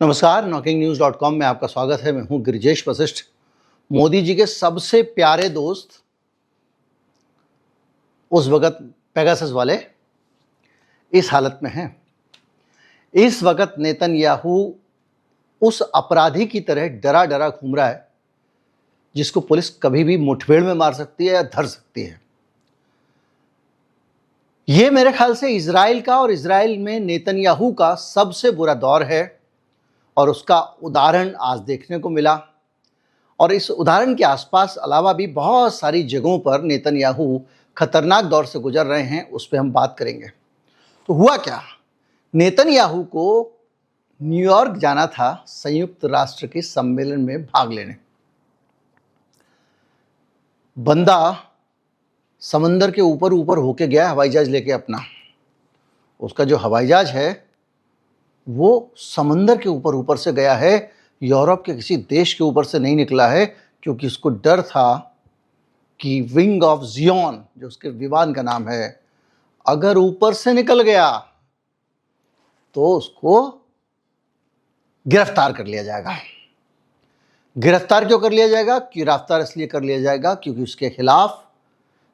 नमस्कार, knocking-news.com में आपका स्वागत है। मैं हूं गिरिजेश वशिष्ठ। मोदी जी के सबसे प्यारे दोस्त उस वक्त पेगासस वाले इस हालत में हैं। इस वक्त नेतन्याहू उस अपराधी की तरह डरा डरा घूम रहा है जिसको पुलिस कभी भी मुठभेड़ में मार सकती है या धर सकती है। ये मेरे ख्याल से इजराइल का और इजराइल में नेतन्याहू का सबसे बुरा दौर है और उसका उदाहरण आज देखने को मिला। और इस उदाहरण के आसपास अलावा भी बहुत सारी जगहों पर नेतन्याहू खतरनाक दौर से गुजर रहे हैं, उस पर हम बात करेंगे। तो हुआ क्या, नेतन्याहू को न्यूयॉर्क जाना था संयुक्त राष्ट्र के सम्मेलन में भाग लेने। बंदा समंदर के ऊपर ऊपर होके गया हवाई जहाज लेके अपना। उसका जो हवाई जहाज है वो समंदर के ऊपर ऊपर से गया है, यूरोप के किसी देश के ऊपर से नहीं निकला है, क्योंकि उसको डर था कि विंग ऑफ जियोन, जो उसके विमान का नाम है, अगर ऊपर से निकल गया तो उसको गिरफ्तार कर लिया जाएगा। गिरफ्तार क्यों कर लिया जाएगा? गिरफ्तार इसलिए कर लिया जाएगा क्योंकि उसके खिलाफ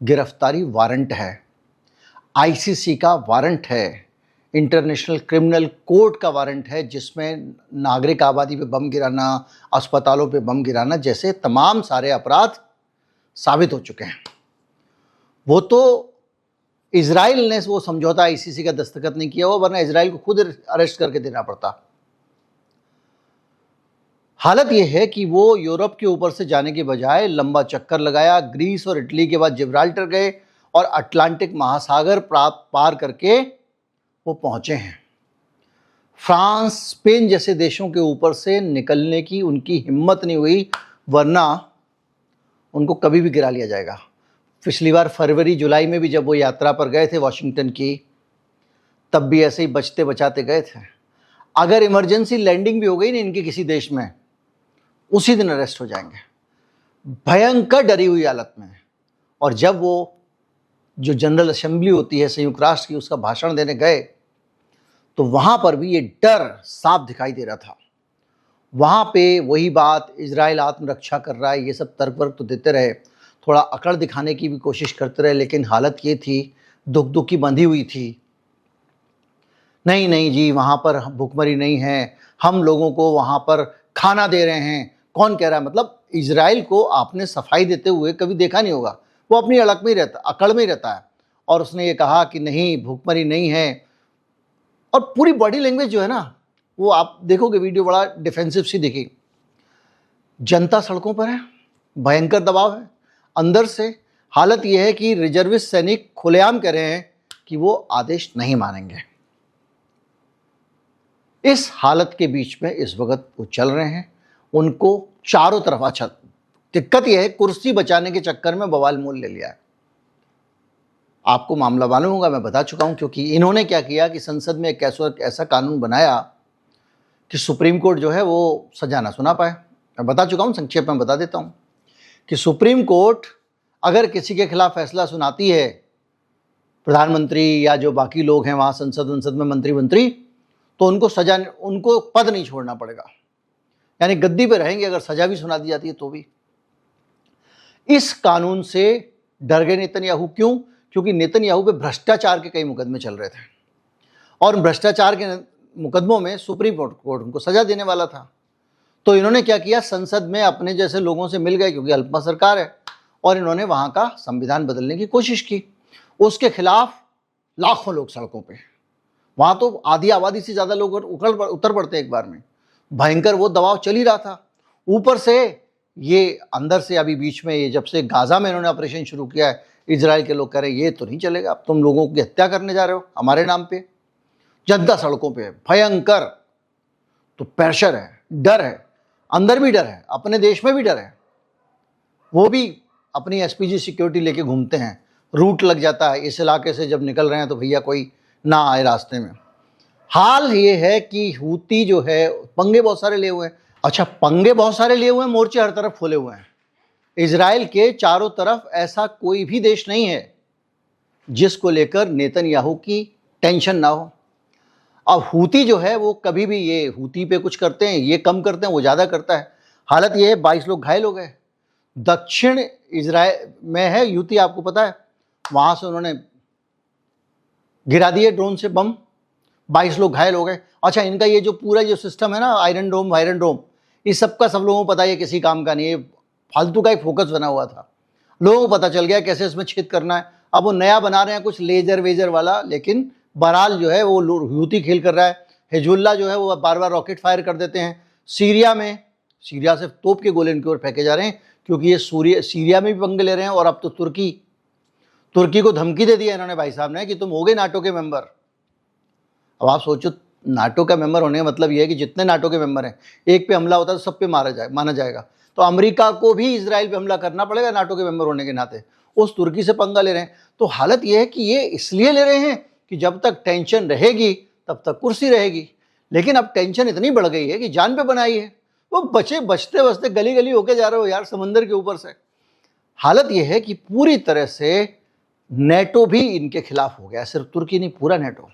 गिरफ्तारी वारंट है, आईसीसी का वारंट है, इंटरनेशनल क्रिमिनल कोर्ट का वारंट है, जिसमें नागरिक आबादी पे बम गिराना, अस्पतालों पे बम गिराना जैसे तमाम सारे अपराध साबित हो चुके हैं। वो तो इजराइल ने वो समझौता आईसीसी का दस्तखत नहीं किया हुआ, वरना इजराइल को खुद अरेस्ट करके देना पड़ता। हालत यह है कि वो यूरोप के ऊपर से जाने के बजाय लंबा चक्कर लगाया, ग्रीस और इटली के बाद जिब्राल्टर गए और अटलांटिक महासागर पार करके वो पहुंचे हैं। फ्रांस, स्पेन जैसे देशों के ऊपर से निकलने की उनकी हिम्मत नहीं हुई, वरना उनको कभी भी गिरा लिया जाएगा। पिछली बार फरवरी जुलाई में भी जब वो यात्रा पर गए थे वाशिंगटन की, तब भी ऐसे ही बचते बचाते गए थे। अगर इमरजेंसी लैंडिंग भी हो गई ना इनके किसी देश में, उसी दिन अरेस्ट हो जाएंगे। भयंकर डरी हुई हालत में। और जब वो जो जनरल असेंबली होती है संयुक्त राष्ट्र की, उसका भाषण देने गए तो वहां पर भी ये डर साफ दिखाई दे रहा था। वहां पे वही बात, इजराइल आत्मरक्षा कर रहा है, ये सब तर्क वर्क तो देते रहे, थोड़ा अकड़ दिखाने की भी कोशिश करते रहे, लेकिन हालत ये थी, दुख दुख की बंधी हुई थी। नहीं नहीं जी, वहां पर भुखमरी नहीं है, हम लोगों को वहां पर खाना दे रहे हैं। कौन कह रहा है? मतलब इजराइल को आपने सफाई देते हुए कभी देखा नहीं होगा। वो अपनी अड़क में ही रहता, अकड़ में ही रहता है। और उसने ये कहा कि नहीं, भुखमरी नहीं है। और पूरी बॉडी लैंग्वेज जो है ना, वो आप देखोगे वीडियो, बड़ा डिफेंसिव सी दिखी। जनता सड़कों पर है, भयंकर दबाव है अंदर से। हालत यह है कि रिजर्विस्ट सैनिक खुलेआम कह रहे हैं कि वो आदेश नहीं मानेंगे। इस हालत के बीच में इस वक्त वो चल रहे हैं, उनको चारों तरफ। अच्छा, दिक्कत यह है कुर्सी बचाने के चक्कर में बवाल मोल ले लिया है। आपको मामला मालूम होगा, मैं बता चुका हूं, क्योंकि इन्होंने क्या किया कि संसद में एक ऐसा कानून बनाया कि सुप्रीम कोर्ट जो है वो सजा ना सुना पाए। मैं बता चुका हूं, संक्षेप में बता देता हूं कि सुप्रीम कोर्ट अगर किसी के खिलाफ फैसला सुनाती है, प्रधानमंत्री या जो बाकी लोग हैं वहां संसद में मंत्री, तो उनको पद नहीं छोड़ना पड़ेगा, यानी गद्दी पे रहेंगे अगर सजा भी सुना दी जाती है तो भी। इस कानून से डर गए नेतन्याहू। क्यों? क्योंकि नेतन्याहू पे भ्रष्टाचार के कई मुकदमे चल रहे थे और भ्रष्टाचार के मुकदमों में सुप्रीम कोर्ट उनको सजा देने वाला था। तो इन्होंने क्या किया, संसद में अपने जैसे लोगों से मिल गए, क्योंकि अल्पमत सरकार है, और इन्होंने वहां का संविधान बदलने की कोशिश की। उसके खिलाफ लाखों लोग सड़कों पर, वहां तो आधी आबादी से ज्यादा लोग उतर पड़ते एक बार में। भयंकर वो दबाव चल ही रहा था। ऊपर से ये अंदर से अभी बीच में, ये जब से गाजा में इन्होंने ऑपरेशन शुरू किया है, इजराइल के लोग कह रहे हैं ये तो नहीं चलेगा, अब तुम लोगों की हत्या करने जा रहे हो हमारे नाम पे। जनता सड़कों पे है, भयंकर। तो प्रेशर है, डर है, अंदर भी डर है, अपने देश में भी डर है। वो भी अपनी एसपीजी सिक्योरिटी लेके घूमते हैं, रूट लग जाता है इस इलाके से जब निकल रहे हैं तो भैया कोई ना आए रास्ते में। हाल ये है कि हूती जो है पंगे बहुत सारे लिए हुए हैं। अच्छा, पंगे बहुत सारे लिए हुए हैं, मोर्चे हर तरफ खोले हुए हैं। इजराइल के चारों तरफ ऐसा कोई भी देश नहीं है जिसको लेकर नेतन्याहू की टेंशन ना हो। अब हूती जो है वो कभी भी, ये हूती पे कुछ करते हैं, ये कम करते हैं, वो ज़्यादा करता है। हालत ये है 22 लोग घायल हो गए। दक्षिण इजराइल में है यूती, आपको पता है, वहां से उन्होंने गिरा दिए ड्रोन से बम, 22 लोग घायल हो गए। अच्छा, इनका ये जो पूरा जो सिस्टम है ना, आयरन डोम वायरन डोम, इस सब का सब लोगों को पता है किसी काम का नहीं है, फालतू का एक फोकस बना हुआ था। लोगों को पता चल गया कैसे इसमें छेद करना है। अब वो नया बना रहे हैं कुछ लेजर वेजर वाला, लेकिन बहरहाल जो है वो हूती खेल कर रहा है। हिजबुल्लाह जो है वो बार बार रॉकेट फायर कर देते हैं। सीरिया से तोप के गोले इनकी ओर फेंके जा रहे हैं, क्योंकि ये सीरिया में भी पंगे ले रहे हैं। और अब तो तुर्की को धमकी दे दिया इन्होंने भाई साहब ने कि तुम होगे नाटो के मेंबर। अब आप सोचो, नाटो का मेंबर होने का मतलब यह है कि जितने नाटो के मेंबर हैं, एक पे हमला होता है तो सब पे माना जाएगा। तो अमेरिका को भी इजराइल पे हमला करना पड़ेगा नाटो के मेंबर होने के नाते। उस तुर्की से पंगा ले रहे हैं। तो हालत यह है कि ये इसलिए ले रहे हैं कि जब तक टेंशन रहेगी तब तक कुर्सी रहेगी। लेकिन अब टेंशन इतनी बढ़ गई है कि जान पे बनाई है। वो बचते बचते गली गली होके जा रहे हो यार, समंदर के ऊपर से। हालत यह है कि पूरी तरह से नेटो भी इनके खिलाफ हो गया, सिर्फ तुर्की नहीं, पूरा नेटो।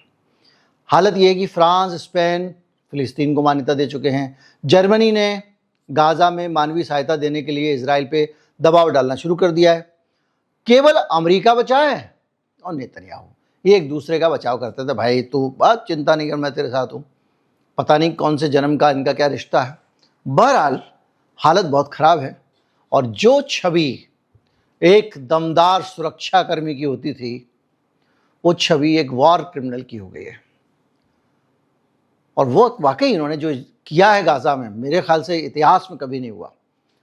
हालत यह है कि फ्रांस, स्पेन फिलिस्तीन को मान्यता दे चुके हैं। जर्मनी ने गाजा में मानवीय सहायता देने के लिए इजराइल पे दबाव डालना शुरू कर दिया है। केवल अमेरिका बचा है और नेतन्याहू, ये एक दूसरे का बचाव करते थे। भाई तू बात चिंता नहीं कर, मैं तेरे साथ हूँ। पता नहीं कौन से जन्म का इनका क्या रिश्ता है। बहरहाल हालत बहुत ख़राब है। और जो छवि एक दमदार सुरक्षाकर्मी की होती थी, वो छवि एक वॉर क्रिमिनल की हो गई है। और वो वाकई इन्होंने जो किया है गाज़ा में, मेरे ख्याल से इतिहास में कभी नहीं हुआ।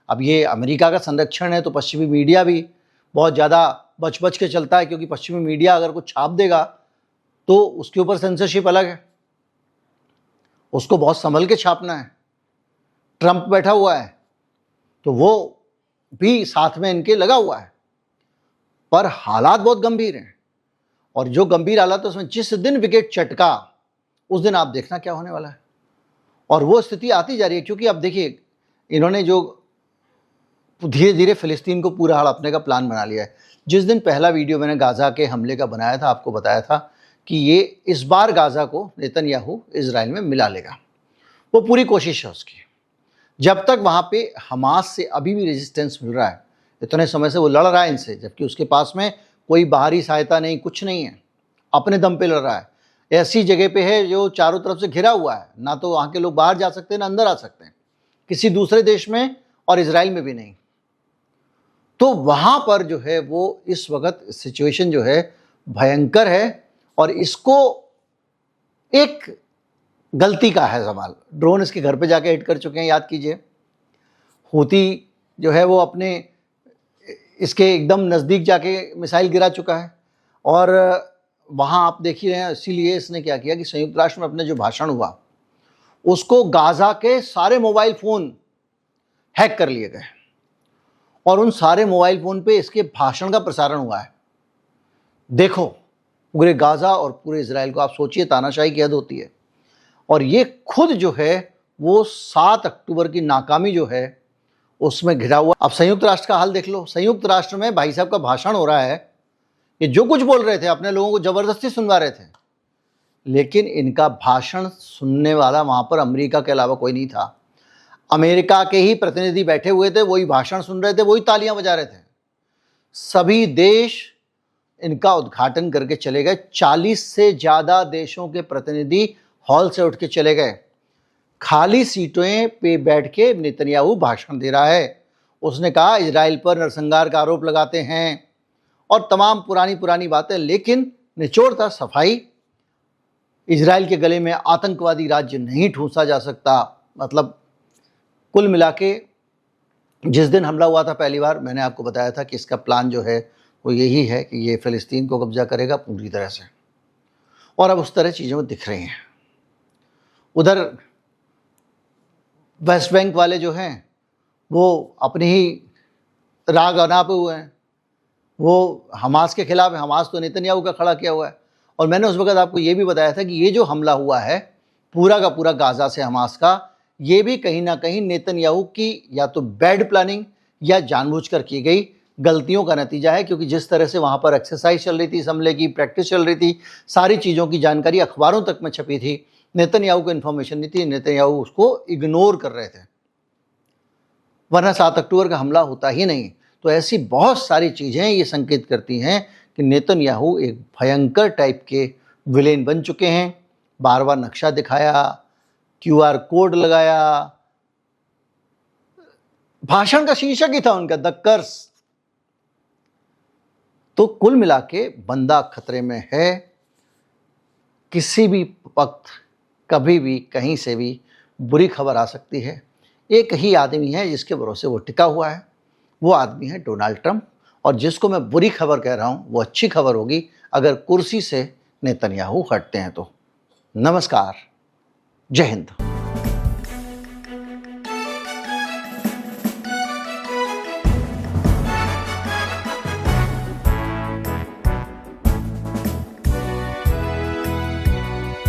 अब ये अमेरिका का संरक्षण है तो पश्चिमी मीडिया भी बहुत ज़्यादा बच बच के चलता है, क्योंकि पश्चिमी मीडिया अगर कुछ छाप देगा तो उसके ऊपर सेंसरशिप अलग है, उसको बहुत संभल के छापना है। ट्रंप बैठा हुआ है तो वो भी साथ में इनके लगा हुआ है। पर हालात बहुत गंभीर हैं। और जो गंभीर हालात है उसमें जिस दिन विकेट चटका, उस दिन आप देखना क्या होने वाला है। और वो स्थिति आती जा रही है, क्योंकि अब देखिए इन्होंने जो धीरे धीरे फिलिस्तीन को पूरा हड़पने का प्लान बना लिया है। जिस दिन पहला वीडियो मैंने गाज़ा के हमले का बनाया था, आपको बताया था कि ये इस बार गाज़ा को नेतन्याहू इजराइल में मिला लेगा। वो पूरी कोशिश है उसकी। जब तक वहाँ पे हमास से अभी भी रेजिस्टेंस मिल रहा है, इतने समय से वो लड़ रहा है इनसे, जबकि उसके पास में कोई बाहरी सहायता नहीं, कुछ नहीं है, अपने दम पे लड़ रहा है। ऐसी जगह पे है जो चारों तरफ से घिरा हुआ है, ना तो वहाँ के लोग बाहर जा सकते हैं ना अंदर आ सकते हैं, किसी दूसरे देश में और इजराइल में भी नहीं। तो वहाँ पर जो है वो इस वक्त सिचुएशन जो है भयंकर है। और इसको एक गलती का है सवाल, ड्रोन इसके घर पे जाके हिट कर चुके हैं, याद कीजिए। हूती जो है वो अपने इसके एकदम नज़दीक जाके मिसाइल गिरा चुका है। और वहाँ आप देख ही रहे हैं, इसीलिए इसने क्या किया कि संयुक्त राष्ट्र में अपने जो भाषण हुआ उसको गाज़ा के सारे मोबाइल फ़ोन हैक कर लिए गए और उन सारे मोबाइल फ़ोन पे इसके भाषण का प्रसारण हुआ है। देखो पूरे गाज़ा और पूरे इजराइल को आप सोचिए, तानाशाही की हद होती है। और ये खुद जो है वो 7 अक्टूबर की नाकामी जो है उसमें घिरा हुआ। अब संयुक्त राष्ट्र का हाल देख लो। संयुक्त राष्ट्र में भाई साहब का भाषण हो रहा है, ये जो कुछ बोल रहे थे अपने लोगों को ज़बरदस्ती सुनवा रहे थे, लेकिन इनका भाषण सुनने वाला वहाँ पर अमेरिका के अलावा कोई नहीं था। अमेरिका के ही प्रतिनिधि बैठे हुए थे, वही भाषण सुन रहे थे, वही तालियां बजा रहे थे। सभी देश इनका उद्घाटन करके चले गए। 40 से ज़्यादा देशों के प्रतिनिधि हॉल से उठ के चले गए। खाली सीटों पे बैठ के नेतन्याहू भाषण दे रहा है। उसने कहा इजराइल पर नरसंहार का आरोप लगाते हैं और तमाम पुरानी बातें, लेकिन निचोड़ था सफाई। इजराइल के गले में आतंकवादी राज्य नहीं ठूंसा जा सकता। मतलब कुल मिला के जिस दिन हमला हुआ था पहली बार, मैंने आपको बताया था कि इसका प्लान जो है वो यही है कि ये फ़िलिस्तीन को कब्जा करेगा पूरी तरह से। और अब उस तरह चीज़ें दिख रही हैं। उधर वेस्ट बैंक वाले जो हैं वो अपनी ही राग अना पे हुए हैं, वो हमास के खिलाफ है। हमास तो नेतन्याहू का खड़ा किया हुआ है। और मैंने उस वक्त आपको ये भी बताया था कि ये जो हमला हुआ है पूरा का पूरा गाज़ा से हमास का, ये भी कहीं ना कहीं नेतन्याहू की या तो बैड प्लानिंग या जानबूझकर की गई गलतियों का नतीजा है। क्योंकि जिस तरह से वहाँ पर एक्सरसाइज चल रही थी, इस हमले की प्रैक्टिस चल रही थी, सारी चीज़ों की जानकारी अखबारों तक में छपी थी, नेतन्याहू को इन्फॉर्मेशन नहीं थी, नेतन्याहू उसको इग्नोर कर रहे थे, वरना 7 अक्टूबर का हमला होता ही नहीं। तो ऐसी बहुत सारी चीज़ें ये संकेत करती हैं कि नेतन्याहू एक भयंकर टाइप के विलेन बन चुके हैं। बार बार नक्शा दिखाया, QR कोड लगाया, भाषण का शीर्षक ही था उनका द कर्स। तो कुल मिला के बंदा खतरे में है। किसी भी वक्त, कभी भी, कहीं से भी बुरी खबर आ सकती है। एक ही आदमी है जिसके भरोसे वो टिका हुआ है, वो आदमी है डोनाल्ड ट्रंप। और जिसको मैं बुरी खबर कह रहा हूँ वो अच्छी खबर होगी अगर कुर्सी से नेतन्याहू हटते हैं तो। नमस्कार, जय हिंद।